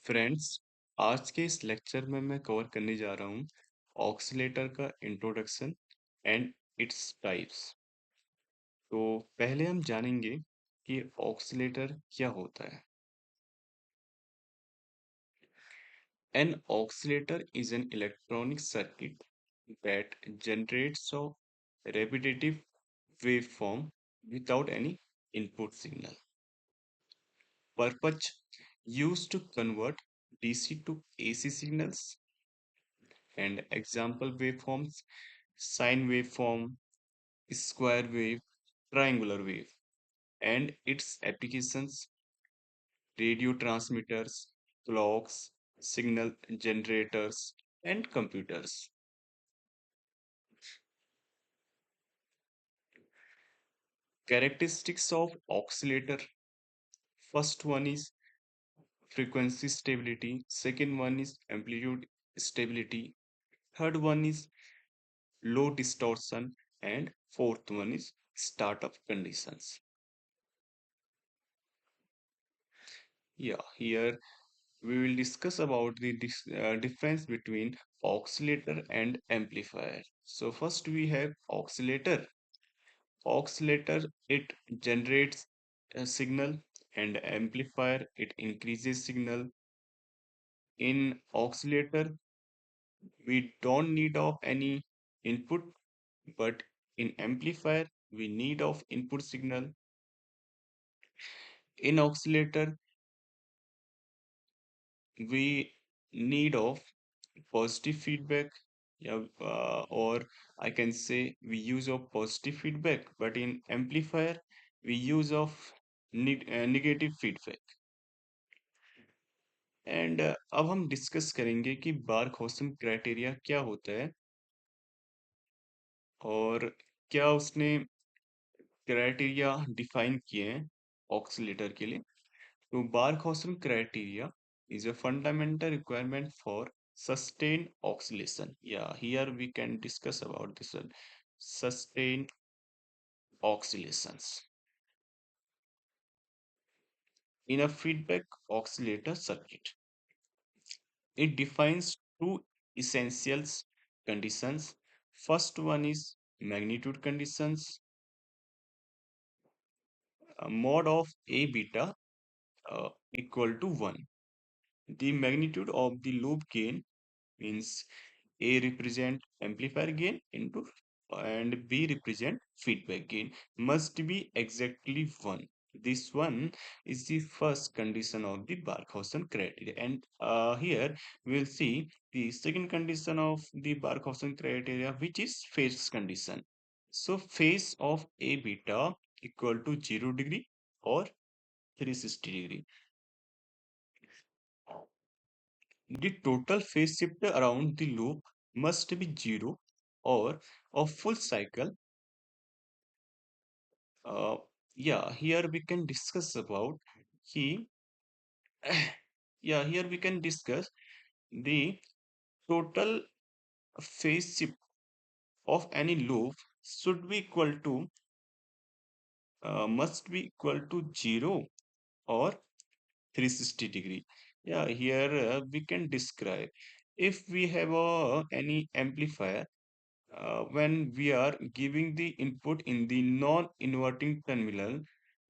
Friends, आज के इस लेक्चर में मैं कवर करने जा रहा हूँ ऑक्सीलेटर का इंट्रोडक्शन एंड इट्स टाइप्स। तो पहले हम जानेंगे कि ऑक्सीलेटर क्या होता है। An oscillator is an electronic circuit that generates a repetitive waveform without any input signal. Purpose used to convert DC to AC signals, and example waveforms: sine waveform, square wave, triangular wave, and its applications: radio transmitters, clocks, signal generators, and computers. Characteristics of oscillator: first one is frequency stability, second one is amplitude stability, third one is low distortion, and fourth one is startup conditions. Yeah, here we will discuss about the difference between oscillator and amplifier. So first we have oscillator. Oscillator, it generates a signal, and amplifier, it increases signal. In oscillator, we don't need of any input, but in amplifier, we need of input signal. In oscillator, we need of positive feedback, yeah, or I can say we use of positive feedback, but in amplifier we use of negative feedback. And अब हम discuss करेंगे कि बार्कहौसेन criteria क्या होता है और क्या उसने क्राइटेरिया डिफाइन किए हैं ऑक्सीलेटर के लिए। तो बार्कहौसेन criteria is a fundamental requirement for sustained oscillation. Yeah, here we can discuss about this one. Sustained oscillations in a feedback oscillator circuit. It defines two essentials conditions. First one is magnitude conditions. Mod of A beta equal to 1. The magnitude of the loop gain means A represent amplifier gain into and B represent feedback gain must be exactly 1. This one is the first condition of the Barkhausen criteria, and here we will see the second condition of the Barkhausen criteria, which is phase condition. So phase of A beta equal to 0 degree or 360 degree. The total phase shift around the loop must be 0 or a full cycle. Uh, yeah, here we can discuss about he. Yeah, here we can discuss the total phase shift of any loop should be equal to must be equal to 0 or 360 degree. Yeah, here we can describe if we have any amplifier when we are giving the input in the non-inverting terminal.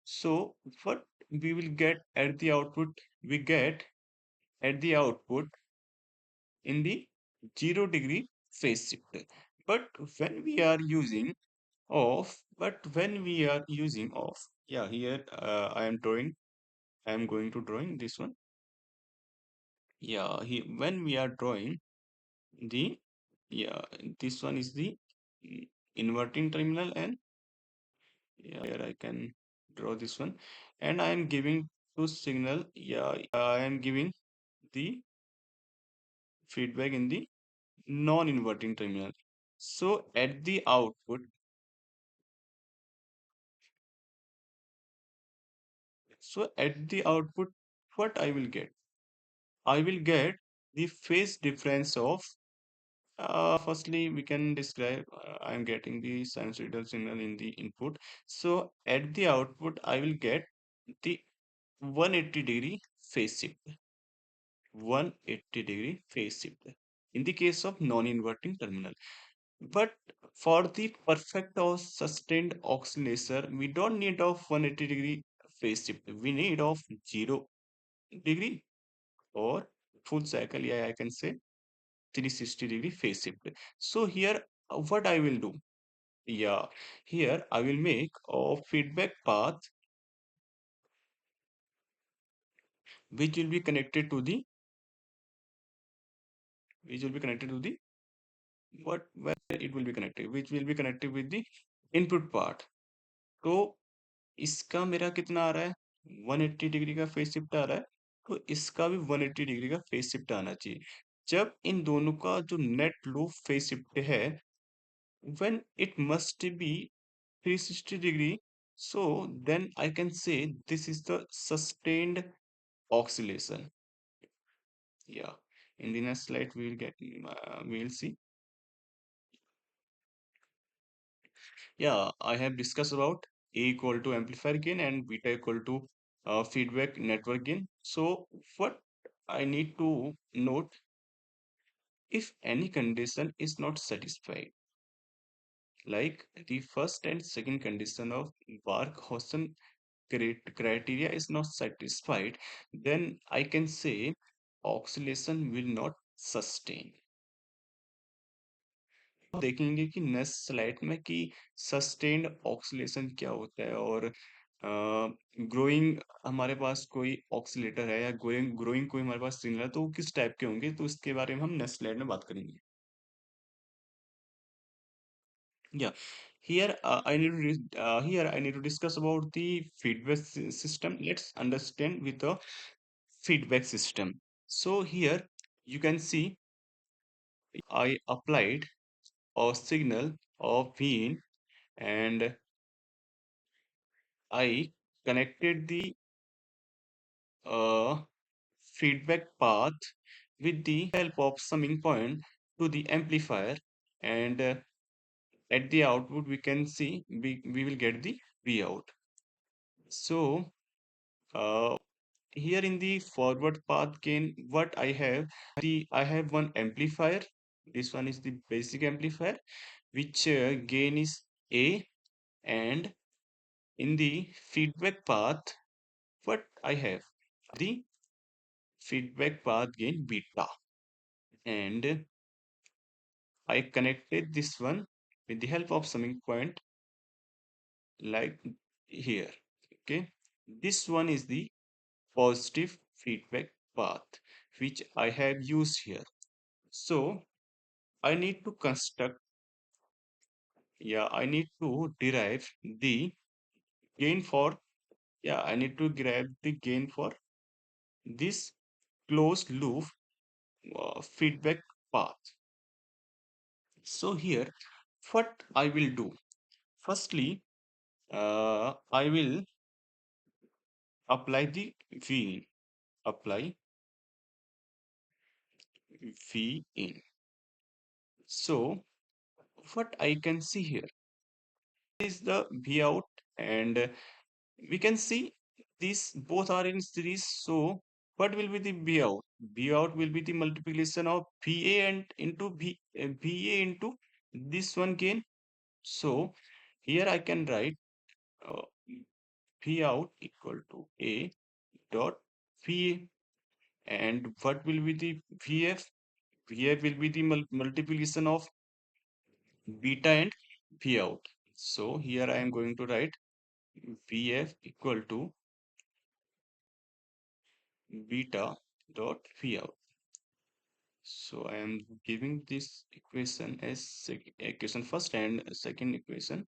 So what we will get at the output? We get at the output in the 0 degree phase shift. But when we are using when we are using off, yeah, here I am drawing. I am going to drawing this one. Yeah, when we are drawing the, yeah, this one is the inverting terminal, and yeah, here I can draw this one, and I am giving to signal. Yeah, I am giving the feedback in the non-inverting terminal. So at the output, what I will get? I will get the phase difference of. Firstly, we can describe. I am getting the sinusoidal signal in the input. So at the output, I will get the 180 degree phase shift. 180-degree phase shift in the case of non-inverting terminal. But for the perfect or sustained oscillation, we don't need of 180-degree phase shift. We need of 0 degree or full cycle. Yeah, I can say 360-degree phase shift. So here, what I will do? Yeah, here I will make a feedback path which will be connected to the which will be connected to the what where it will be connected which will be connected with the input part. तो इसका मेरा कितना आ रहा है 180 degree का phase shift आ रहा है, तो इसका भी 180 डिग्री का फेस शिफ्ट आना चाहिए। जब इन दोनों का जो नेट लूप फेस शिफ्ट है, when it must be 360 degree, so then I can say this is the sustained oscillation. Yeah, in the next slide we will get we will see. Yeah, I have discussed about A equal to amplifier gain and beta equal to feedback network gain. So what I need to note, if any condition is not satisfied, like the first and second condition of Bark-Hausen criteria is not satisfied, then I can say oscillation will not sustain. देखेंगे कि next slide में कि sustained oscillation क्या होता है, और growing हमारे पास कोई ऑक्सीलेटर है या ग्रोइंग ग्रोइंग कोई हमारे पास सिग्नल है तो वो किस टाइप के होंगे, तो इसके बारे में हम नेक्स्ट स्लाइड में बात करेंगे। Yeah, here I need to discuss about the feedback system. Let's understand with the feedback system. So here you can see I applied a signal of V in, and I connected the uh, feedback path with the help of summing point to the amplifier, and at the output we can see we will get the V out. So uh, here in the forward path gain, what I have, I have one amplifier. This one is the basic amplifier, which gain is A, and in the feedback path, what I have, the feedback path gain beta, and I connected this one with the help of summing point like here. Okay, this one is the positive feedback path which I have used here. So I need to construct, yeah, I need to derive the gain for, yeah, I need to derive the gain for this closed loop feedback path. So here, what I will do, firstly, I will apply the V in, apply V in. So what I can see here is the V out, and we can see these both are in series. So what will be the B out? B out will be the multiplication of VA and into VA into this one gain. So here I can write uh, V out equal to A dot VA, and what will be the VF? VF will be the multiplication of beta and V out. So here I am going to write VF equal to beta dot V out. So I am giving this equation as equation first and second equation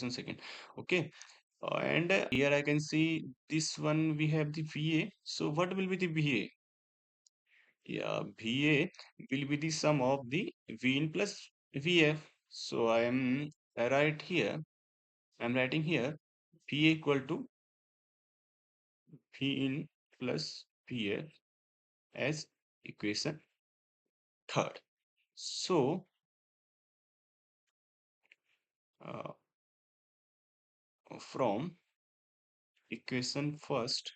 second. Okay. And here I can see this one we have the VA. So what will be the VA? Yeah, VA will be the sum of the V in plus VF. So I am right here. I'm writing here VA equal to V in plus VF as equation third. So uh, from equation first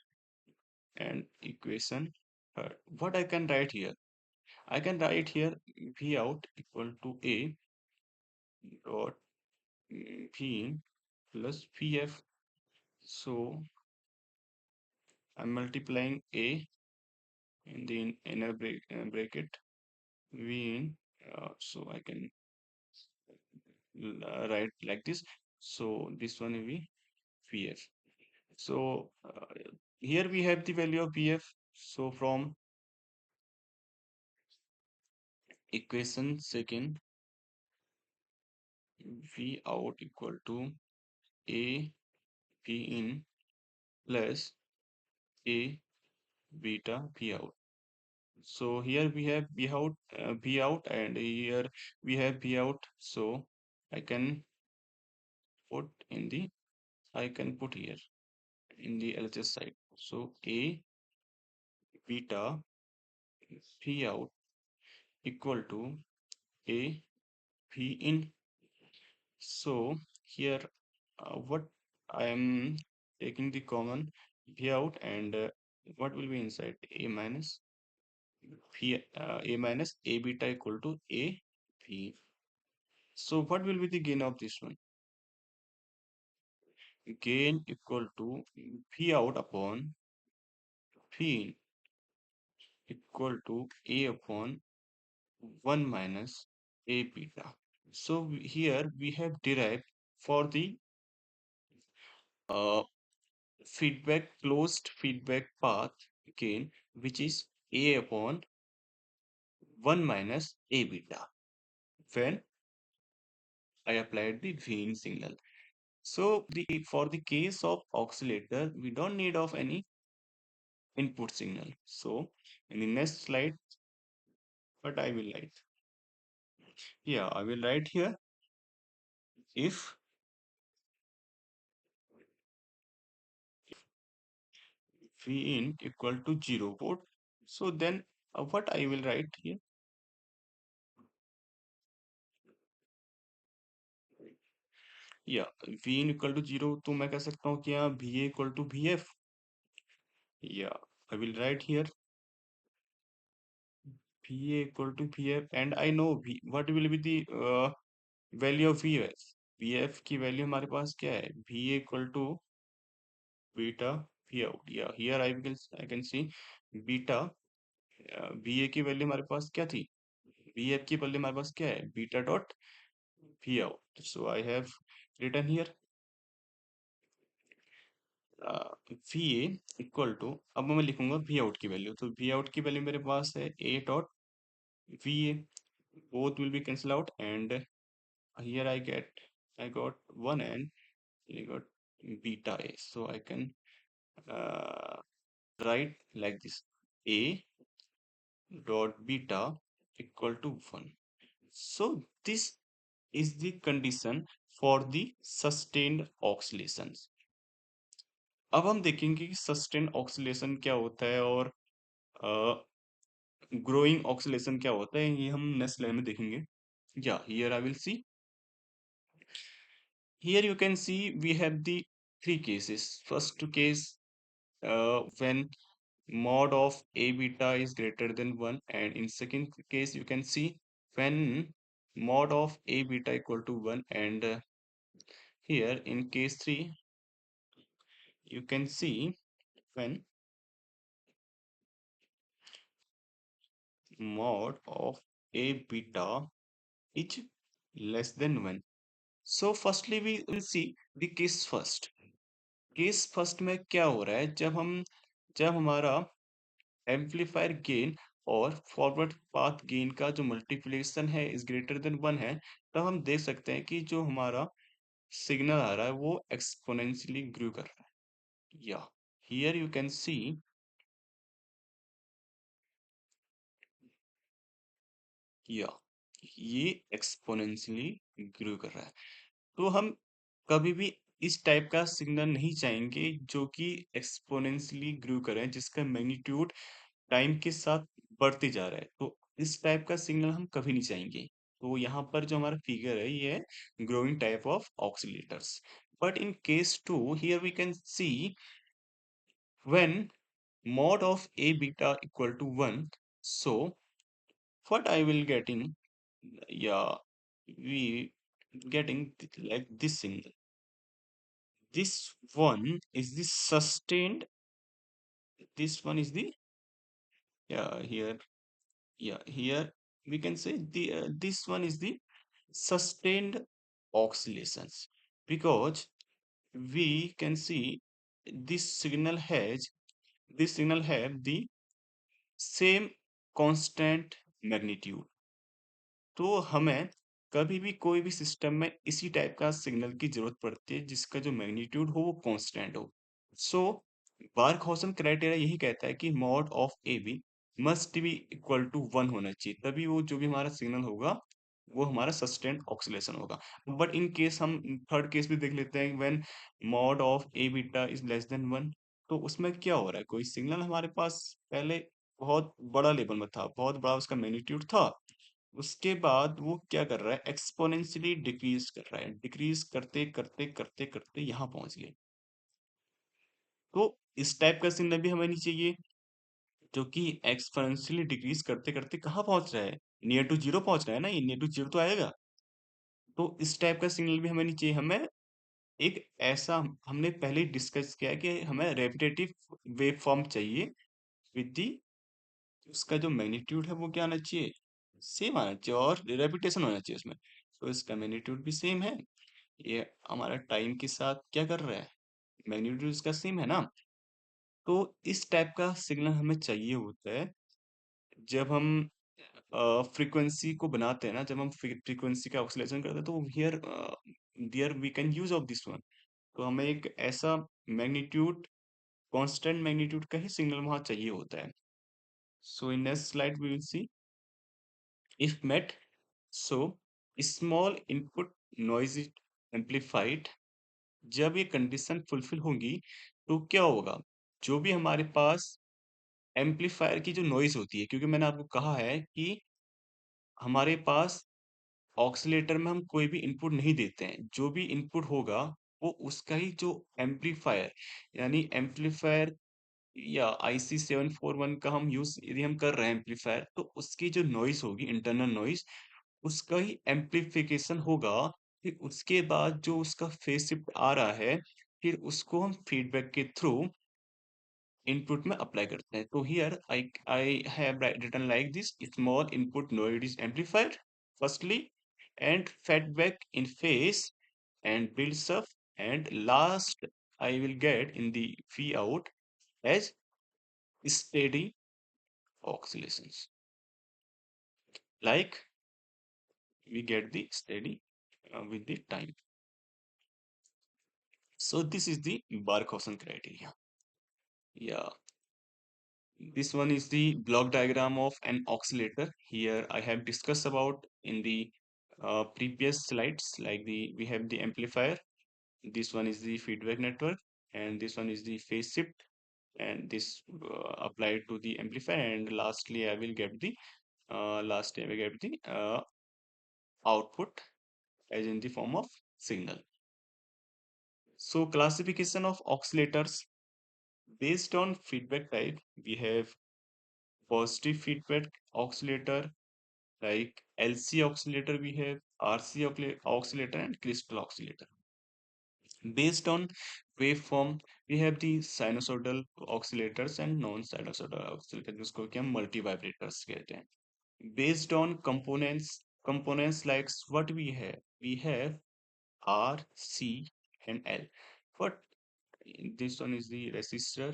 and equation What I can write here? I can write here V out equal to A dot V in plus VF. So I'm multiplying A in the inner bracket V in. So I can write like this. So this one will be VF. So here we have the value of VF. So from equation second, V out equal to A V in plus A beta V out. So here we have V out, and here we have V out. So I can put in the I can put here in the LHS side. So A beta V out equal to A V in. So here what I am taking the common V out, and what will be inside A minus A beta equal to A V. So what will be the gain of this one? Gain equal to V out upon V in equal to A upon 1 minus A beta. So here we have derived for the uh, closed feedback path gain, which is A upon 1 minus A beta when I applied the V in signal. So for the case of oscillator, we don't need of any input signal. So in the next slide, what I will write? Yeah, I will write here if V in equal to 0 volt. So then what I will write here? या V in equal to 0, तो मैं कह सकता हूँ कि यहाँ VA equal to VF. Yeah, I will write here VA equal to VF, and I know what will be the value of VF. VF की value हमारे पास क्या है? VA equal to beta V out. Yeah, here I can see beta VA की value हमारे पास क्या थी? VF की value हमारे पास क्या है? Beta dot V out. So I have written here VA equal to, अब मैं लिखूंगा V out की वैल्यू. तो V out की वैल्यू मेरे पास है A dot VA. Both will be cancel out, and here I got one, and I got beta A. So I can uh, write like this: A dot beta equal to 1. So this is the condition for the sustained oscillations. अब हम देखेंगे कि sustain oscillation क्या होता है और growing oscillation क्या होता है, ये हम नेक्स्ट लाइन में देखेंगे. या here I will see, here you can see we have the three cases. First case, when mod of A beta is greater than 1, and in second case you can see when mod of A beta equal to 1, and here in case 3 you can see when mod of A beta is less than 1. So firstly we will see the case first. Case first में क्या हो रहा है? जब हमारा amplifier gain और forward path gain का जो मल्टीप्लिकेशन है इज ग्रेटर देन 1 है, तब हम देख सकते हैं कि जो हमारा सिग्नल आ रहा है वो एक्सपोनेंशियली ग्रो कर रहा है. या हियर यू कैन सी, या ये एक्सपोनेंशियली ग्रो कर रहा है. तो हम कभी भी इस टाइप का सिग्नल नहीं चाहेंगे जो कि एक्सपोनेंशियली ग्रो करे, जिसका मैग्नीट्यूड टाइम के साथ बढ़ते जा रहा है. तो इस टाइप का सिग्नल हम कभी नहीं चाहेंगे. तो यहाँ पर जो हमारा फिगर है ये है growing type of oscillators. But in case 2 here we can see when mod of a beta equal to 1. So what I will getting, yeah, we getting like this signal. This one is the sustained, this one is the, yeah, here, yeah, here we can say the this one is the sustained oscillations, because we can see this signal has, this signal have the same constant magnitude. तो हमें कभी भी कोई भी system में इसी type का signal की जरूरत पड़ती है जिसका जो मैग्नीट्यूड हो वो कांस्टेंट हो। सो बार्कहाउज़न क्राइटेरिया यही कहता है कि mod of A B must be equal to 1 होना चाहिए, तभी वो जो भी हमारा सिग्नल होगा वो हमारा सस्टेन्ड ऑक्सीलेशन होगा। बट इन केस हम थर्ड केस भी देख लेते हैं, when mod of A beta is less than 1, तो उसमें क्या हो रहा है, कोई सिग्नल हमारे पास पहले बहुत बड़ा लेवल में था, बहुत बड़ा उसका मैग्नीट्यूड था, उसके बाद वो क्या कर रहा है, एक्सपोनेंशियली डिक्रीज कर रहा है, डिक्रीज करते करते करते करते यहाँ पहुंच गए। तो इस टाइप का सिग्नल भी हमें नहीं चाहिए, जो कि एक्सपोनेंशियली डिक्रीज करते करते कहाँ पहुंच रहा है, नियर टू जीरो पहुंच रहा है ना, ये नियर टू जीरो तो आएगा। तो इस टाइप का सिग्नल भी हमें नहीं चाहिए, हमें एक ऐसा, हमने पहले ही डिस्कस किया है कि हमें रेपिटेटिव वेव फॉर्म चाहिए विद दी, उसका जो मैग्नीट्यूड है वो क्या आना चाहिए, सेम आना चाहिए, और रेपिटेशन होना चाहिए उसमें। तो इसका मैग्नीट्यूड भी सेम है, ये हमारा टाइम के साथ क्या कर रहा है, मैग्नीट्यूड इसका सेम है ना। तो इस टाइप का सिग्नल हमें चाहिए होता है जब हम फ्रीक्वेंसी को बनाते हैं ना, जब हम फ्रीक्वेंसी का ऑसिलेशन करते हैं, तो here there we can use of this one. तो हमें एक ऐसा मैग्नीट्यूड, कांस्टेंट मैग्नीट्यूड का ही सिग्नल वहां चाहिए होता है। So in next slide we will see, if met, so small input noise is amplified। जब ये कंडीशन फुलफिल होंगी तो क्या होगा, जो भी हमारे पास एम्पलीफायर की जो नॉइज होती है, क्योंकि मैंने आपको कहा है कि हमारे पास ऑक्सीलेटर में हम कोई भी इनपुट नहीं देते हैं, जो भी इनपुट होगा वो उसका ही जो एम्पलीफायर, यानी एम्पलीफायर या आईसी 741 का हम यूज यदि हम कर रहे हैं एम्पलीफायर, तो उसकी जो नॉइज होगी, इंटरनल नॉइज, उसका ही एम्प्लीफिकेशन होगा। फिर उसके बाद जो उसका फेज शिफ्ट आ रहा है, फिर उसको हम फीडबैक के थ्रू इनपुट में अप्लाई करते हैं। तो here I have written like this, small input noise is amplified firstly and feedback in phase and builds up, and last I will get in the V out as steady oscillations, like we get the steady with the time. So this is the Barkhausen criteria. Yeah, this one is the block diagram of an oscillator. Here I have discussed about in the previous slides, like we have the amplifier. This one is the feedback network, and this one is the phase shift, and this applied to the amplifier. And lastly, I will get the lastly I will get the output as in the form of signal. So classification of oscillators based on feedback type, we have positive feedback oscillator, like LC oscillator, we have RC oscillator and crystal oscillator. Based on waveform, we have the sinusoidal oscillators and non-sinusoidal oscillators, जिसको कि हम multi vibrators कहते हैं. Based on components like what we have R, C and L. But this one is the resistor,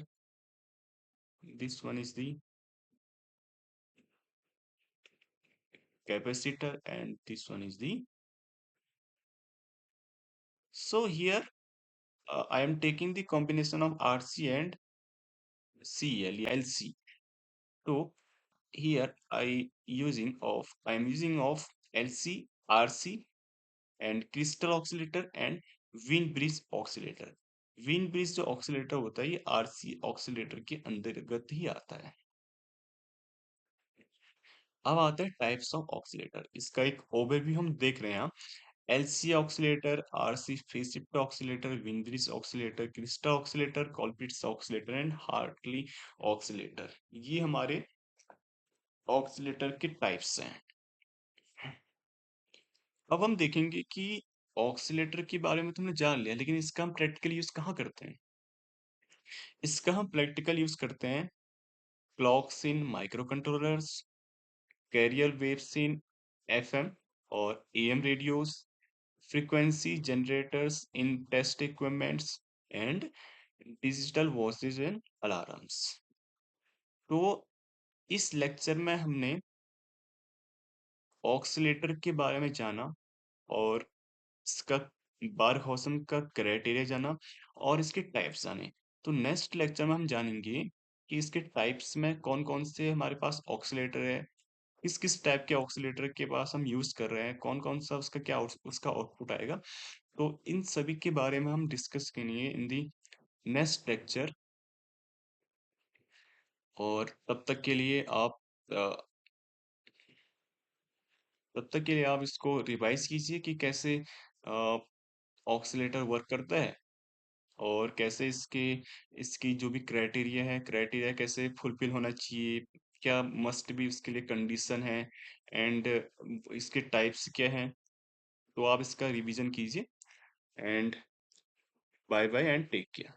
this one is the capacitor, and this one is the, so here I am taking the combination of RC and CL, LC. So here I am using of LC, RC and crystal oscillator and wind bridge oscillator. wind bridge जो oscillator होता है ये RC oscillator के अंतर्गत ही आता है। अब आता है टाइप्स ऑफ ऑक्सीलेटर, इसका एक ओवरव्यू हम देख रहे हैं। LC oscillator, RC phase shift oscillator, Wien bridge oscillator, crystal oscillator, Colpitts oscillator and Hartley oscillator, ये हमारे ऑक्सीलेटर के टाइप्स हैं। अब हम देखेंगे कि ऑक्सीलेटर के बारे में तो हमने जान लिया, लेकिन इसका हम प्रैक्टिकल यूज कहाँ करते हैं? इसका हम प्रैक्टिकल यूज करते हैं clocks in microcontrollers, carrier waves in FM और AM radios, frequency generators in test equipments and digital voices and alarms। तो इस लेक्चर में हमने ऑक्सीलेटर के बारे में जाना और इसका बारहौसन का क्राइटेरिया जाना और इसके टाइप्स जाने। तो नेक्स्ट लेक्चर में हम जानेंगे कि इसके टाइप्स में कौन कौन से हमारे पास ऑक्सीलेटर है, किस किस टाइप के ऑक्सीलेटर के पास हम यूज कर रहे हैं, कौन कौन सा उसका क्या उसका आउटपुट आएगा। तो इन सभी के बारे में हम डिस्कस करेंगे इन दी नेक्स्ट लेक्चर। और अ, तब तक के लिए आप इसको रिवाइज कीजिए कि कैसे ऑक्सीलेटर वर्क करता है और कैसे इसके इसकी जो भी क्राइटेरिया कैसे फुलफिल होना चाहिए, क्या मस्ट भी उसके लिए कंडीशन है, एंड इसके टाइप्स क्या हैं। तो आप इसका रिवीजन कीजिए and bye bye and take care.